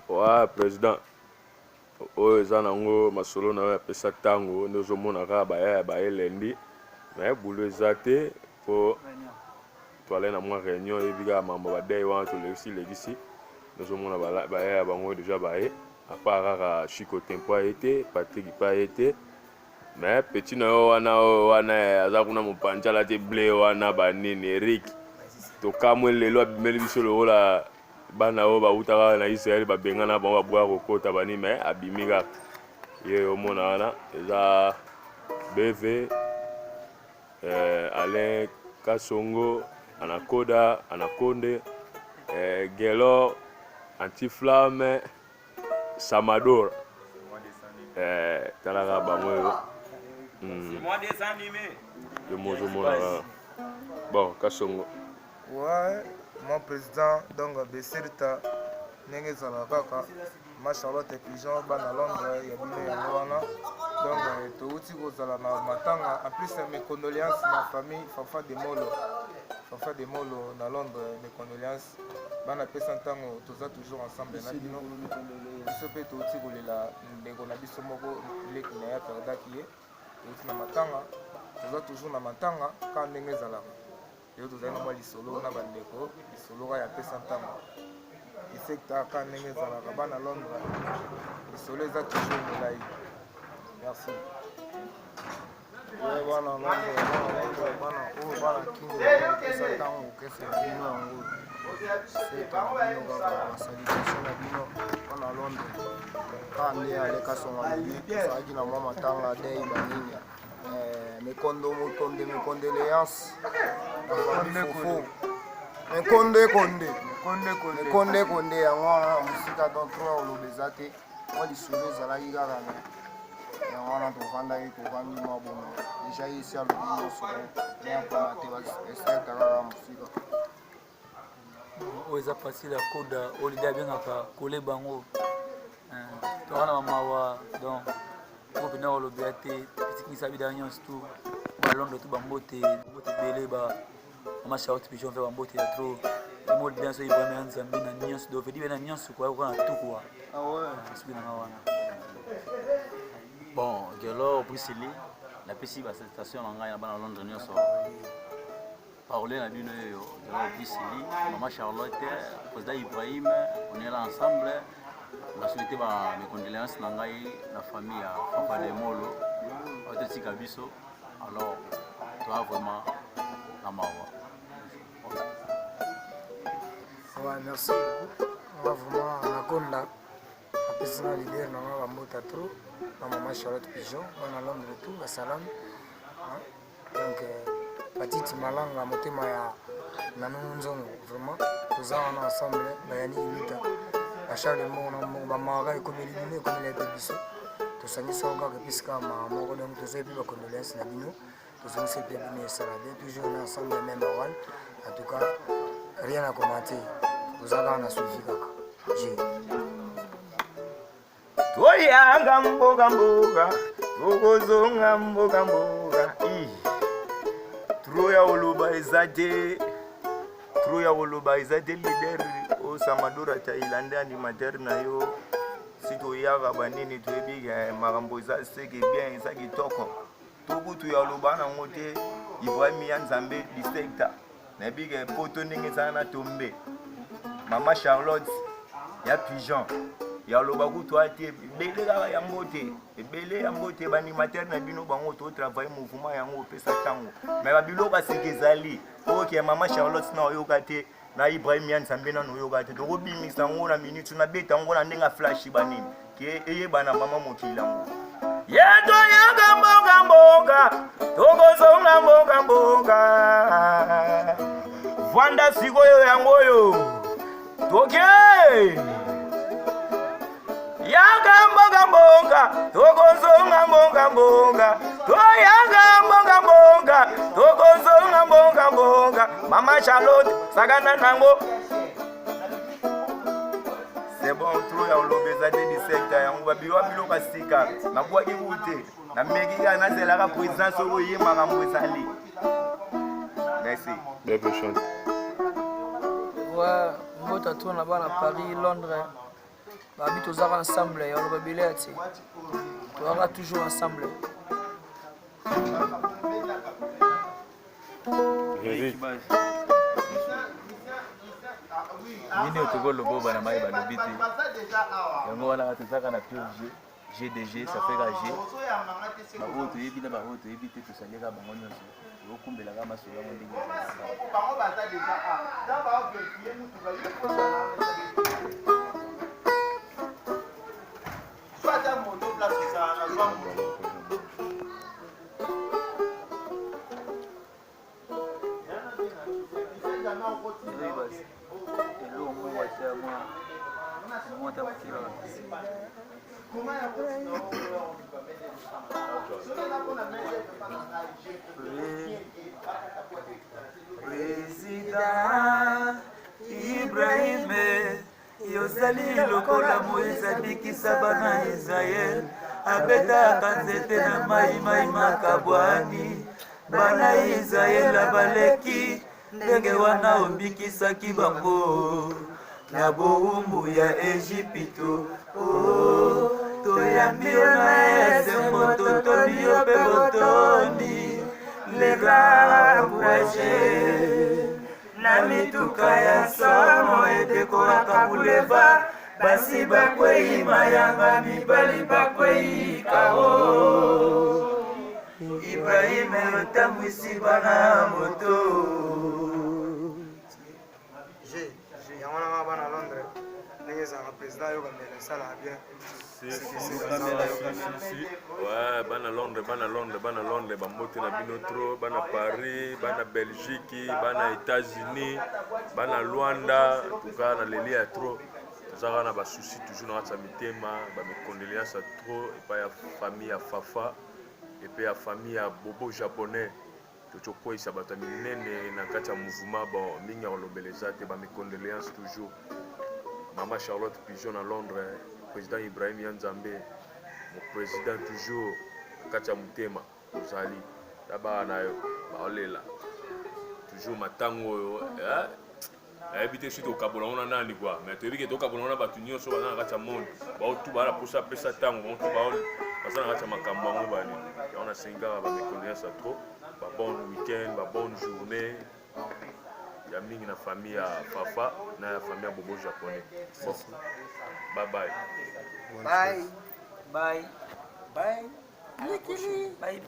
Ouais, président. Oyo eza nango masolo na yo apesa ntango nde ozomonaka baya baye lendi me bulu eza te po toale na mwa réunion eyebika mambo badei wana tolegisi nozomona baya ya bango deja baye apart kaka Chico Tempo aye te Patrick pa aye te me petit na yo wana aza kuna mopanzala te ble wana banini Eric tokamwe lelo abimeli biso lokola bana oyo bautaka na Israel babengana bango babwaka kokota bani me abimi kaka ye omona wana eza BV Alain Kasongo Anakonde Gelo Antiflamme Samador talaka bango yo mozomona bon Kasongo. Ouais, mon président, donc Besirta, Nengezala Kaka, ma Charlotte et Pigeon, Bana Londres, Yabine Yawana, donc Touti Gozala Matanga, en plus mes condoléances, ma famille, Fafa de Molo, dans Londres, mes condoléances, Bana Pesantango, tous toujours ensemble, Nabino, Sope Touti Golela, Negonabiso Mogo, Lek Naya Perdakie, Touti Namatanga, toujours Namatanga, quand Nengezala. Yo tozali mwa lisolo na bandeko lisolo ka ya pesa ntango isekta ka ndenge ezalaka bana Londres lisolo eza toujours molai. Merci. Bana Londres bana kingo pesa ntango kese bino yango seta bino kaka salutation na bino bana Londres ka nde aleka songa lobi tozalaki na mwa matanga dei banini mes condoléances Konde yango wana musika don trois olobeza te mwa lisolo ezalaki kaka yango wana tovandaki tovandi mwa bomo deja yesi alobi nyonso neyampona te eseta kaka musika oyo eza facile ya koda olide abengaka koleba yango towana mamawa donc po mpena olobela te etikisa bida nyonso tu balondre tu bambote ebele mama Charlotte Pigeon mpe bambote ya tro emoli bianso ibrahima ya nzambe na nyonso do vedi bena nyonso koya na tukuwa soki nanga wana bon Gelo Brisili napesi basalutation na ngai na bana Londres nyonso parole na bino oyo Gelo Brisili mama Charlotte président Ibrahim on est là ensemble na souhaité mes condoléances na ngai na famille ya Fafa de Molo ototika biso alors toi vraiment na mawa. Ouais, merci. On va vraiment Anaconda. Apesi na leader na nga bambota trop na mama Charlotte Pigeon bana Londres tout basalam donc Patiti Malanga motema ya nanu nzongo vraiment toza wana ensemble bayani imita Charles Mon bamara ekomeli bino ekomeli ete biso tosangisa ngo kaka episika moko donc toza epi bacondoléance na bino tozongisa epi bino esala bien toujours on est ensemble même one en tout cas rien à commenter toza kaka na suivi kaka j toyanga mboga tokozonga mboga tro ya oloba eza te leader o Samadora Tailande animateur na yo si toyaka banini toyebi makambo eza seke bien eza kitoko tokutu ya oloba nango te Ibrahim ya nzambe districta nayebike poto ndenge ezala na tombe mama Charlotte ya Pigeon ya oloba kutu ate ebele kaka yango te baanimateur na bino bango totravaille mouvement yango opesa ntango me babiloko aseke ezali oke mama Charlotte na oyoka te na Ibrahim ya nzambe nano oyoka te tokobimisa yango na minute nabeta yango na ndenge flash banini ke eyebana mama mokili yango yeto yanga mboga tokozonga mboga vanda sikoyo yango oyo toke yanga mboga tokozonga mboga toyanga mboga tokozonga mboga mama Charlotte sagana nango c'est bon trop ya olobeza te disecta yango babiloko asika nabwaki kute nameki kaka nazelaka présidence oyo ye makambo ezali merci ouais mbota tourna bana Paris Londres babi tozaka ensemble ya oloba ebele ya te tozaka toujours ensemble. Nini otokoloba bana mai balobi te yango wana tozaka na purge GDG ça fait G baoyo toyebi na baoyo toyebi te tosaliaka bango nyonso tokokumbelaka masolo yango ndenge Président Ibrahim yozali lokola Moïse abikisa bana Israel abetaka nzete na mai makabwani bana Israel abaleki ndenge wana obikisaki bango na bowumbu ya Ejipito. Toyambi yo na ese moto toni yo mpe botoni leka kuraje na mituka ya somo edekoraka buleva basi bakwei mayanga mibali bakwei kao Ibrahim otambwisi bana moto yango nanga bana Londres ndenge ezalaka président ayokambela esalaka bien. Ouais, bana Londres bambote na bino trop, bana Paris, bana Belgique, bana États-Unis, bana Luanda, tuka na leli ya trop. Tozaka na ba souci toujours na kati mitema, ba me condoléances trop et pas ya famille ya Fafa et puis ya famille ya Bobo japonais. Tochokwisa bato minene na kati ya mouvement bon mingi olobeleza te ba me condoléances toujours. Maman Charlotte Pigeon à Londres, président Ibrahim Yanzambe, mon président toujours Katia Mutema, Ozali, Taba na yo, Baolela, toujours matango, habité suite au Kabula, on a nani quoi, mais tu dis que tu Kabula on a battu nyonso bana Katia monde, ba tout bala pour ça pesa tango, on tout baol, parce que Katia makamba on bani, on a 5 ans, ba me connaître trop, ba bon week-end, ba bonne journée. Ya mingi na famille ya Fafa na ya famille ya Bobo japonais. Bon. Bye bye. Bye. Bye. Bye. Bye. Bye.